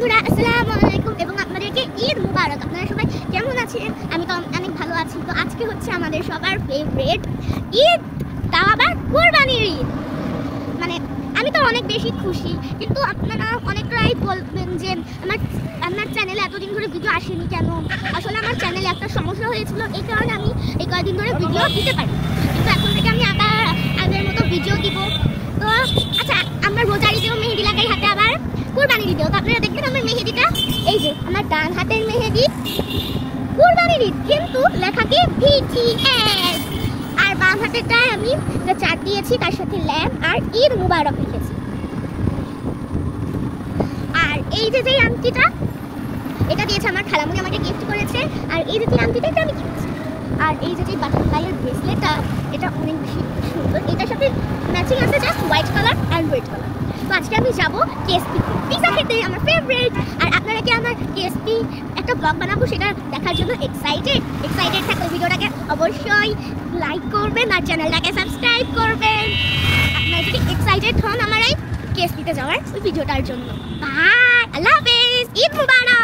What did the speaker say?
বন্ধুরা আসসালামু আলাইকুম এবং আপনাদেরকে ঈদ মুবারক। আপনারা সবাই কেমন আছেন? আমি তো অনেক ভালো আছি। তো আজকে হচ্ছে আমাদের সবার ফেভারিট ঈদ, তাও আবার কুরবানির ঈদ। মানে আমি তো অনেক বেশি খুশি, কিন্তু আপনারা অনেকটাই বলবেন যে আমার চ্যানেলে এতদিন ধরে ভিডিও আসেনি কেন। আসলে আমার চ্যানেলে একটা সমস্যা হয়েছিল, এই কারণে আমি এই কয়েকদিন ধরে ভিডিও দিতে পারি, কিন্তু এখন থেকে আমি আবার আগের মতো ভিডিও দিব। তো আচ্ছা, আমরা রোজার ঈদেও মেহেদি লাগাই হাতে, আবার কুরবানির ঈদেও। তো আপনারা দেখবেন আমার মেহেদিটা, এই যে আমার ডান হাতের মেহেদি কুরবানির ঈদ, কিন্তু লেখা কি VTS। আর বাম হাতেরটায় আমি চাট দিয়েছি, তার সাথে ল্যাম্প আর ঈদ মুবারক লিখেছি। আর এই যে আংটিটা, এটা দিয়েছে আমার খালামুনি, আমাকে গিফট করেছে। আর এই যে আংটিটা, এটা আমি কিনেছি। আর এই যে বাটারফ্লাইয়ের ব্রেসলেটটা, এটা অনেক বেশি সুন্দর। এটার সাথে ম্যাচিং আছে just white colour and red colour. তো আজকে আমি যাবো KSP পিজা খেতে, আমার ফেভারিট। আর আপনারা কি আমার KSP একটা ব্লগ বানাবো সেটা দেখার জন্য এক্সাইটেড থাকলে ভিডিওটাকে অবশ্যই লাইক করবেন আর চ্যানেলটাকে সাবস্ক্রাইব করবেন। আপনারা যদি এক্সাইটেড হন আমার এই KSP তে যাওয়ার ওই ভিডিওটার জন্য। বাই, আল্লাহ হাফেজ, ঈদ মুবারক।